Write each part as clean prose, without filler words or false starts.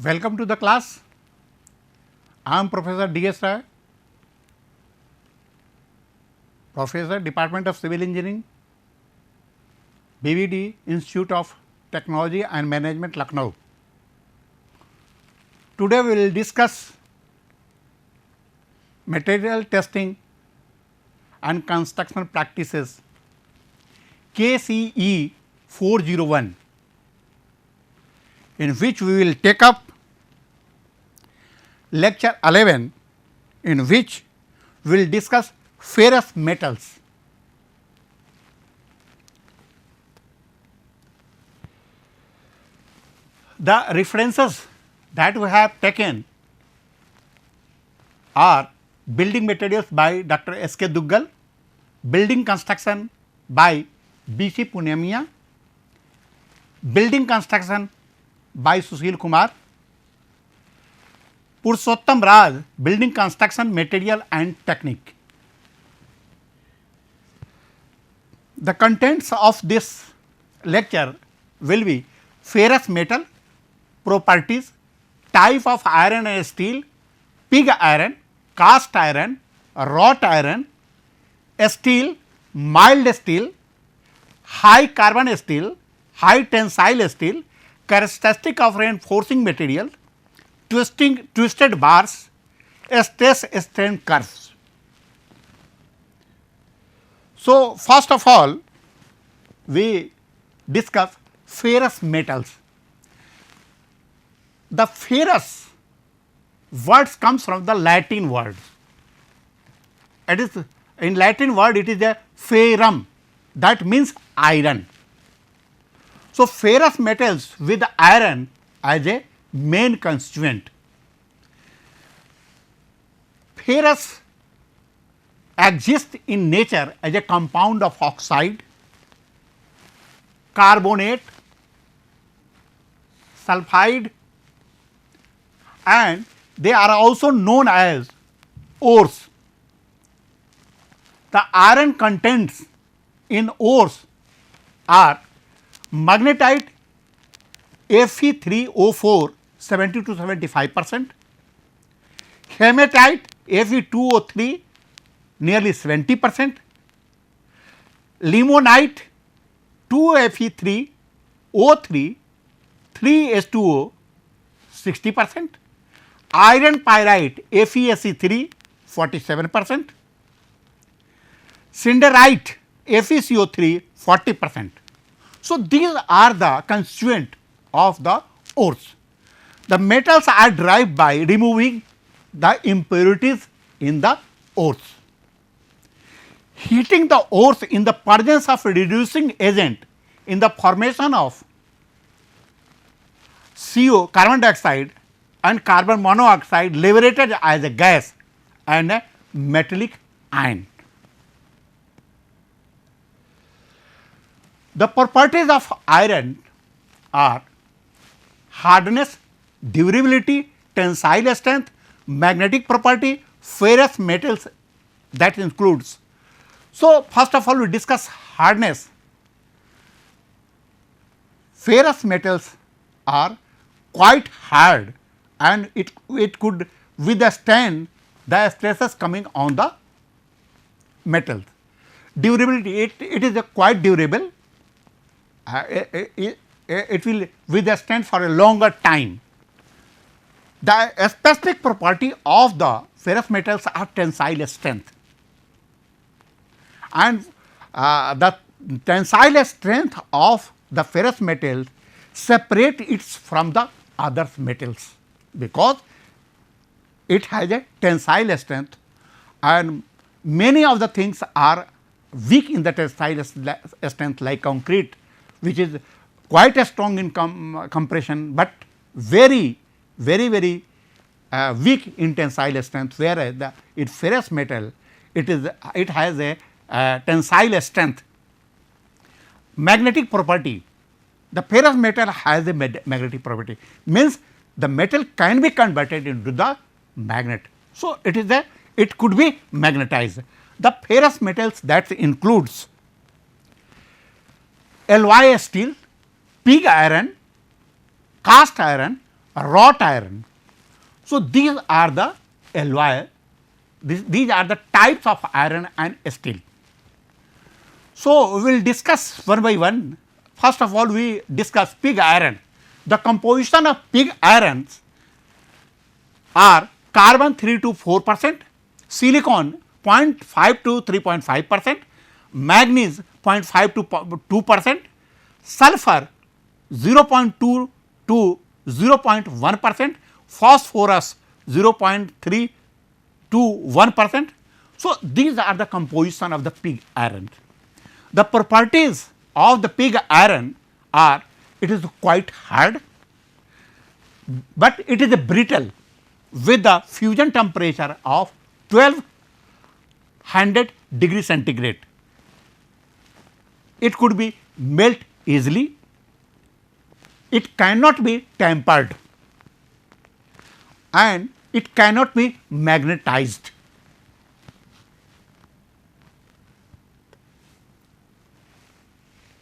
Welcome to the class. I am Professor D.S. Rai, Professor, Department of Civil Engineering, BVD, Institute of Technology and Management, Lucknow. Today we will discuss material testing and construction practices KCE 401, in which we will take up lecture 11, in which we will discuss ferrous metals. The references that we have taken are building materials by Dr. S. K. Duggal, building construction by B. C. Punemiya, building construction by Sushil Kumar, Purushottam Raj, building construction material and technique. The contents of this lecture will be ferrous metal, properties, type of iron and steel, pig iron, cast iron, wrought iron, steel, mild steel, high carbon steel, high tensile steel, characteristic of reinforcing material, twisted bars, stress strain curves. So, first of all we discuss ferrous metals. The ferrous words comes from the Latin word. It is in Latin word it is a ferrum, that means iron. So, ferrous metals with iron as a main constituent. Ferrous exists in nature as a compound of oxide, carbonate, sulphide, and they are also known as ores. The iron contents in ores are magnetite Fe3O4 70 to 75%, hematite Fe2O3 nearly 70%, limonite 2Fe3O3 3H2O 60%, iron pyrite FeSe3 47%, cinderite FeCO3 40%. So, these are the constituent of the ores. The metals are derived by removing the impurities in the ores. Heating the ores in the presence of reducing agent in the formation of CO, carbon dioxide, and carbon monoxide liberated as a gas and a metallic ion. The properties of iron are hardness, durability, tensile strength, magnetic property, ferrous metals, that includes. So, first of all we discuss hardness. Ferrous metals are quite hard and it could withstand the stresses coming on the metals. Durability, it is a quite durable, it will withstand for a longer time. The specific property of the ferrous metals are tensile strength, and the tensile strength of the ferrous metals separate it from the other metals, because it has a tensile strength and many of the things are weak in the tensile strength, like concrete, which is quite a strong in compression, but very weak in tensile strength, whereas the ferrous metal it has a tensile strength. Magnetic property, the ferrous metal has a magnetic property, means the metal can be converted into the magnet. So, it could be magnetized. The ferrous metals that includes alloy steel, pig iron, cast iron, wrought iron. So, these are the alloy, these are the types of iron and steel. So, we will discuss one by one. First of all, we discuss pig iron. The composition of pig irons are carbon 3 to 4%, silicon 0.5 to 3.5%, manganese 0.5 to 2%, sulfur 0.2 to 0.1%, phosphorus 0.3 to 1%. So, these are the composition of the pig iron. The properties of the pig iron are, it is quite hard, but it is brittle with the fusion temperature of 1200 degree centigrade. It could be melt easily, it cannot be tempered, and it cannot be magnetized.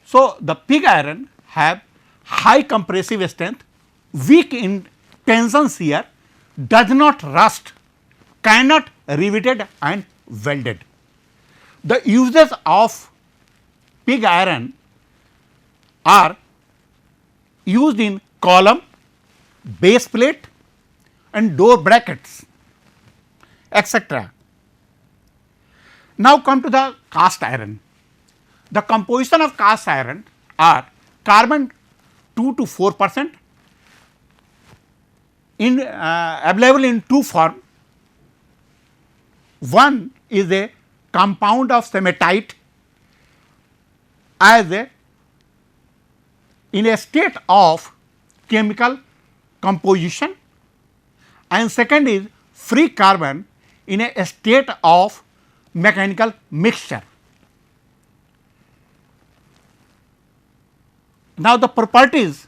So, the pig iron have high compressive strength, weak in tension shear, does not rust, cannot riveted and welded. The uses of pig iron are used in column, base plate and door brackets, etc. Now, come to the cast iron. The composition of cast iron are carbon 2 to 4%, in available in two form. One is a compound of cementite as a in a state of chemical composition, and second is free carbon in a state of mechanical mixture. Now, the properties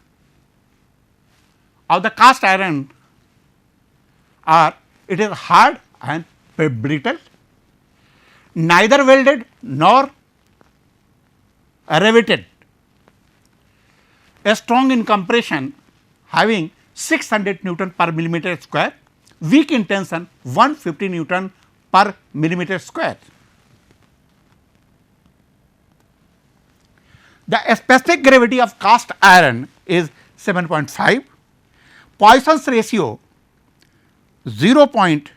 of the cast iron are, it is hard and brittle, neither welded nor riveted, strong in compression, having 600 Newton per millimeter square, weak in tension 150 Newton per millimeter square. The specific gravity of cast iron is 7.5, Poisson's ratio 0.2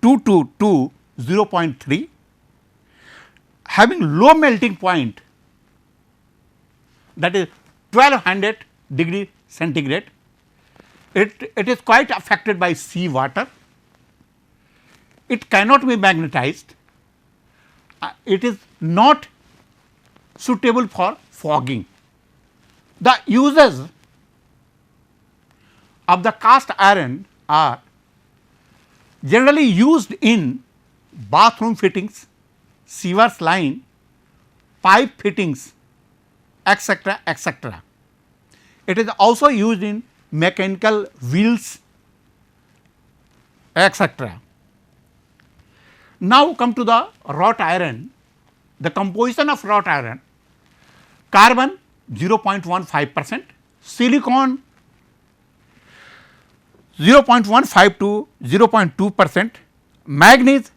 to 0.3, having low melting point, that is 1200 degree centigrade. It is quite affected by sea water, it cannot be magnetized, it is not suitable for fogging. The uses of the cast iron are generally used in bathroom fittings, sewers line, pipe fittings, etc., etc. It is also used in mechanical wheels, etc. Now, come to the wrought iron. The composition of wrought iron: carbon 0.15%, silicon 0.15 to 0.2%, manganese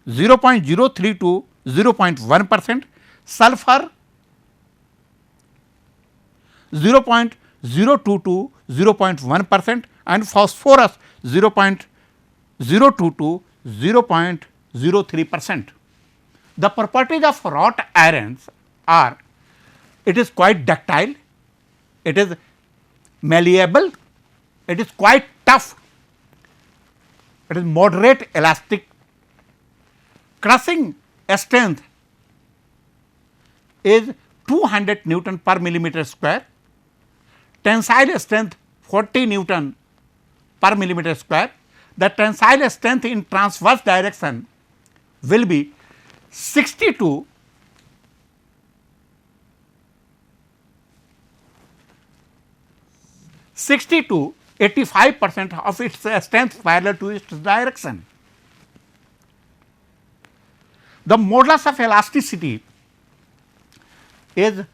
0.03 to 0.1%, sulfur 0.02 to 0.1% and phosphorus 0.02 to 0.03%. The properties of wrought irons are: it is quite ductile, it is malleable, it is quite tough, it is moderate elastic, crushing strength is 200 Newton per millimeter square, tensile strength 40 Newton per millimeter square. The tensile strength in transverse direction will be 60 to 85% of its strength parallel to its direction. The modulus of elasticity is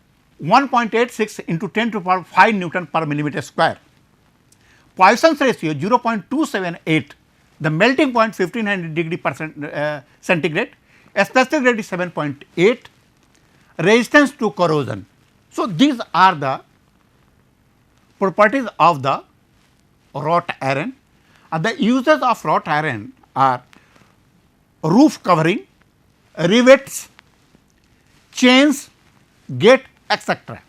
1.86 into 10 to the power 5 Newton per millimeter square. Poisson's ratio 0.278, the melting point 1500 degree centigrade, specific gravity 7.8, resistance to corrosion. So, these are the properties of the wrought iron, and the uses of wrought iron are roof covering, rivets, chains, gate, etc.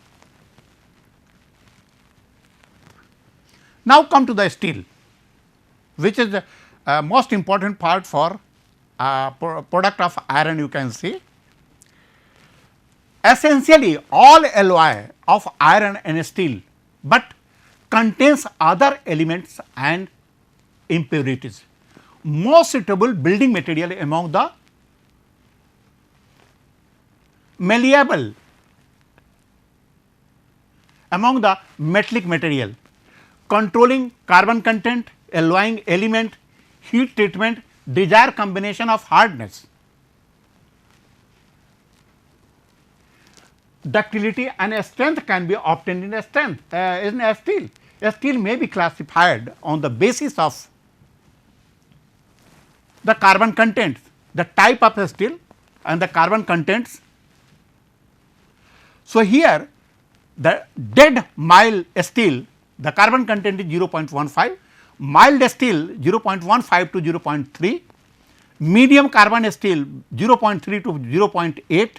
Now, come to the steel, which is the most important part for product of iron, you can see. Essentially, all alloy of iron and steel, but contains other elements and impurities. Most suitable building material among the malleable, among the metallic material, controlling carbon content, alloying element, heat treatment, desired combination of hardness, ductility and strength can be obtained in a steel. A steel may be classified on the basis of the carbon contents, the type of steel and the carbon contents. So, here the dead mild steel, the carbon content is 0.15, mild steel 0.15 to 0.3, medium carbon steel 0.3 to 0.8,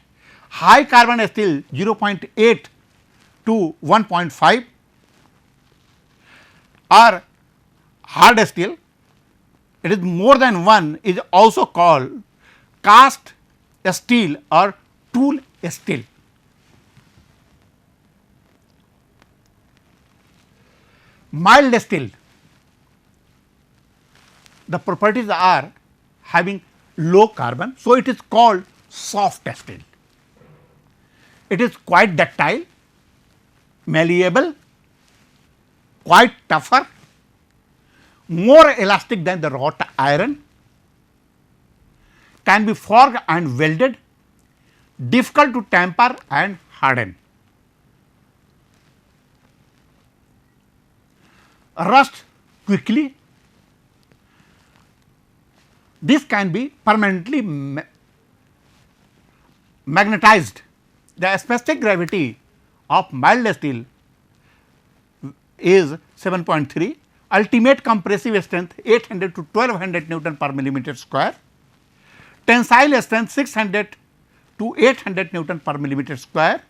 high carbon steel 0.8 to 1.5, or hard steel, it is more than 1, is also called cast steel or tool steel. Mild steel, the properties are having low carbon. So, it is called soft steel. It is quite ductile, malleable, quite tougher, more elastic than the wrought iron, can be forged and welded, difficult to tamper and harden. Rust quickly. This can be permanently magnetized. The specific gravity of mild steel is 7.3, ultimate compressive strength 800 to 1200 Newton per millimeter square, tensile strength 600 to 800 Newton per millimeter square,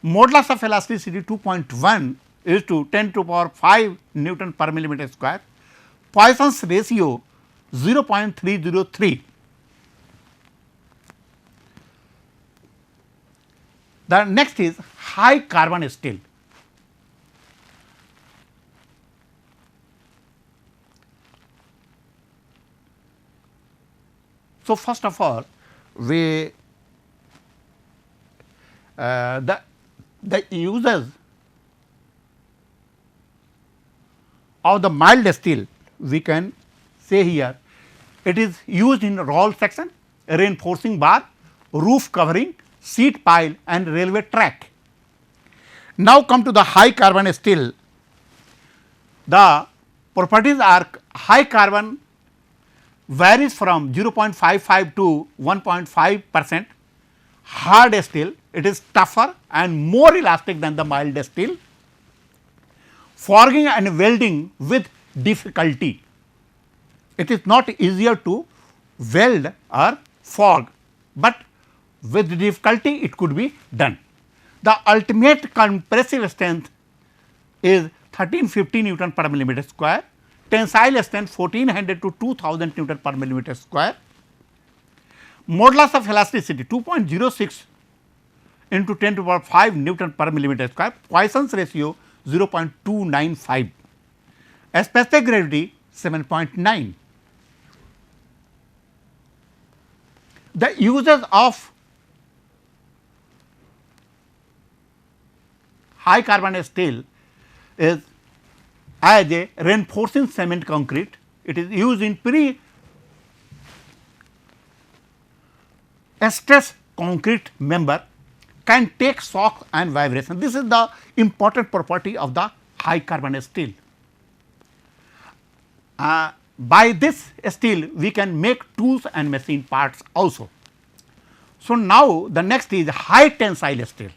modulus of elasticity 2.1 is to 10 to the power 5 Newton per millimeter square, Poisson's ratio 0.303. The next is high carbon steel. So, first of all, we the uses of the mild steel, we can say here it is used in roll section, reinforcing bar, roof covering, seat pile and railway track. Now, come to the high carbon steel. The properties are high carbon varies from 0.55 to 1.5%, hard steel, it is tougher and more elastic than the mild steel, forging and welding with difficulty. It is not easier to weld or forge, but with difficulty it could be done. The ultimate compressive strength is 1350 Newton per millimeter square, tensile strength 1400 to 2000 Newton per millimeter square, modulus of elasticity 2.06 into 10 to the power 5 Newton per millimeter square, Poisson's ratio 0.295, specific gravity 7.9. The uses of high carbon steel is as a reinforcing cement concrete. It is used in pre-stress concrete member, can take shocks and vibration. This is the important property of the high carbon steel. By this steel we can make tools and machine parts also. So, now the next is high tensile steel.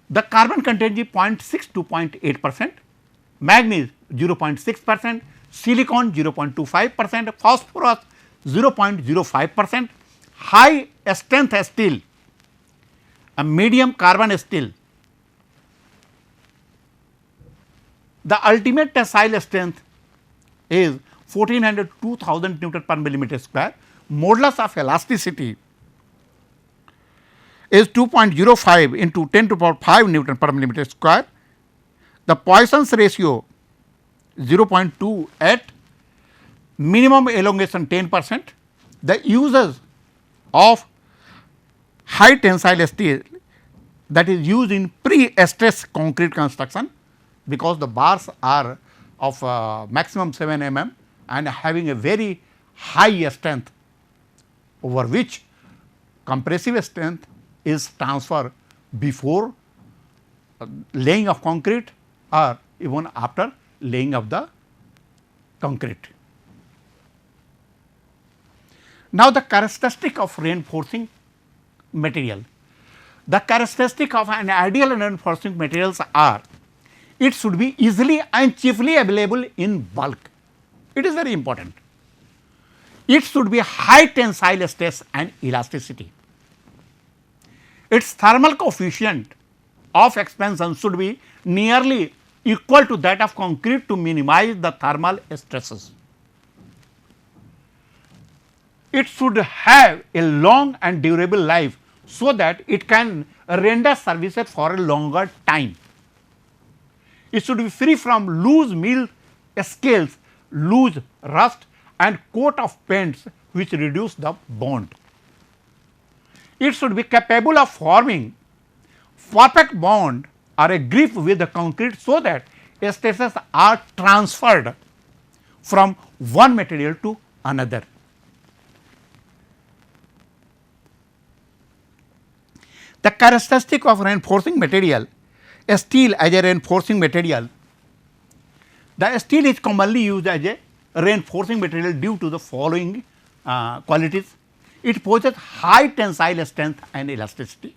The carbon content is 0.6 to 0.8%, manganese 0.6%, silicon 0.25%, phosphorus 0.05%, high strength steel, a medium carbon steel. The ultimate tensile strength is 1400 to 2000 Newton per millimeter square. Modulus of elasticity is 2.05 into 10 to the power 5 Newton per millimeter square. The Poisson's ratio 0.28, minimum elongation 10%. The uses of high tensile steel that is used in pre-stress concrete construction, because the bars are of maximum 7 mm and having a very high strength, over which compressive strength is transferred before laying of concrete or even after laying of the concrete. Now, the characteristic of reinforcing material. The characteristic of an ideal reinforcing materials are, it should be easily and cheaply available in bulk. It is very important. It should be high tensile stress and elasticity. Its thermal coefficient of expansion should be nearly equal to that of concrete to minimize the thermal stresses. It should have a long and durable life, so that it can render services for a longer time. It should be free from loose mill scales, loose rust and coat of paints which reduce the bond. It should be capable of forming perfect bond or a grip with the concrete, so that stresses are transferred from one material to another. The characteristic of reinforcing material, steel as a reinforcing material. The steel is commonly used as a reinforcing material due to the following qualities. It possesses high tensile strength and elasticity.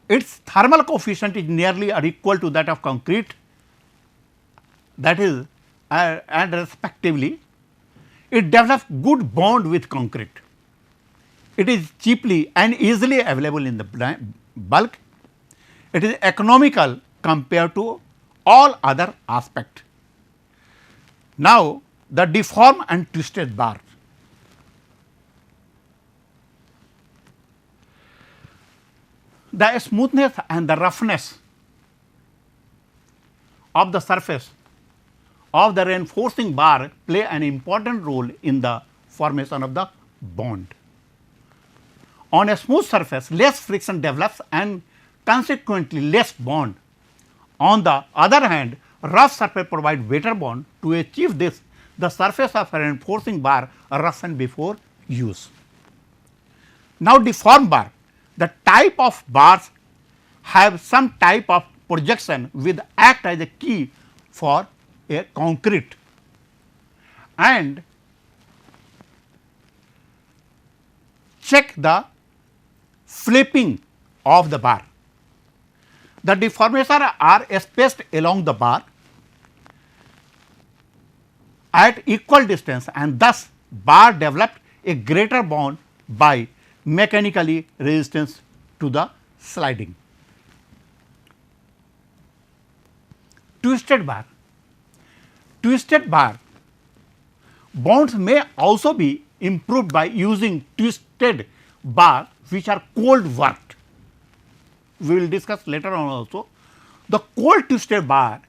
Its thermal coefficient is nearly or equal to that of concrete, that is and respectively. It develops good bond with concrete. It is cheaply and easily available in the bulk. It is economical compared to all other aspects. Now, the deformed and twisted bar. The smoothness and the roughness of the surface of the reinforcing bar play an important role in the formation of the bond. On a smooth surface, less friction develops and consequently less bond. On the other hand, rough surface provide better bond. To achieve this, the surface of a reinforcing bar roughened before use. Now, deformed bar. The type of bars have some type of projection with act as a key for a concrete, and check the flipping of the bar. The deformations are spaced along the bar at equal distance, and thus bar developed a greater bond by mechanically resistance to the sliding. Twisted bar. Twisted bar bonds may also be improved by using twisted bar which are cold worked. We will discuss later on also. The cold twisted bar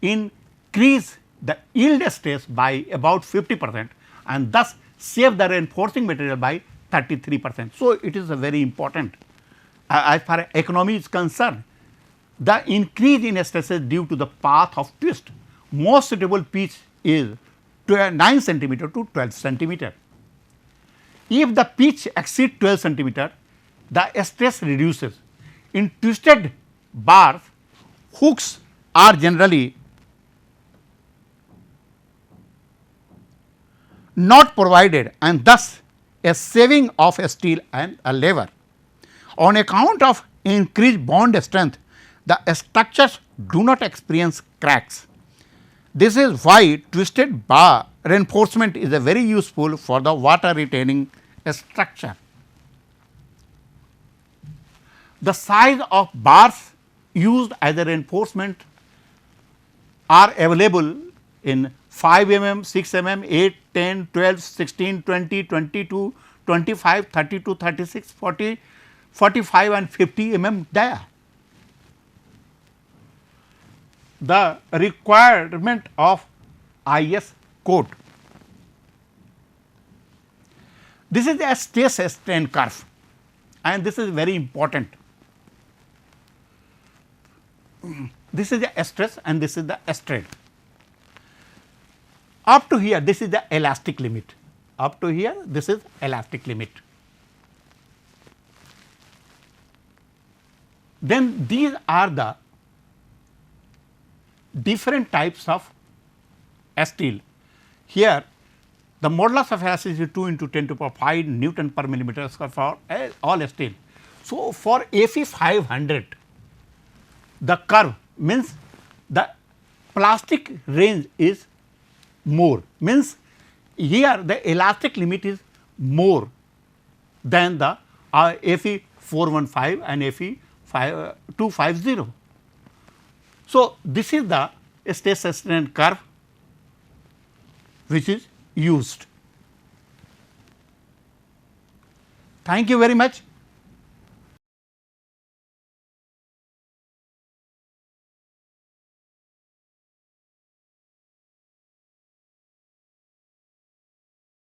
increase the yield stress by about 50% and thus save the reinforcing material by 33%. So, it is a very important as far as economy is concerned. The increase in stresses due to the path of twist. Most suitable pitch is 9 centimeter to 12 centimeter. If the pitch exceeds 12 centimeter, the stress reduces. In twisted bars, hooks are generally not provided, and thus a saving of a steel and a lever. On account of increased bond strength, the structures do not experience cracks. This is why twisted bar reinforcement is a very useful for the water retaining structure. The size of bars used as a reinforcement are available in 5 mm, 6 mm, 8, 10, 12, 16, 20, 22, 25, 32, 36, 40, 45 and 50 mm dia. The requirement of IS code. This is a stress strain curve, and this is very important. This is the stress and this is the strain. Up to here, this is the elastic limit. Up to here, this is elastic limit. Then these are the different types of steel. Here, the modulus of elasticity is 2 into 10 to the power 5 Newton per millimeter square for all steel. So, for Fe 500, the curve means the plastic range is more, means here the elastic limit is more than the Fe 415 and Fe 250. So, this is the stress strain curve which is used. Thank you very much.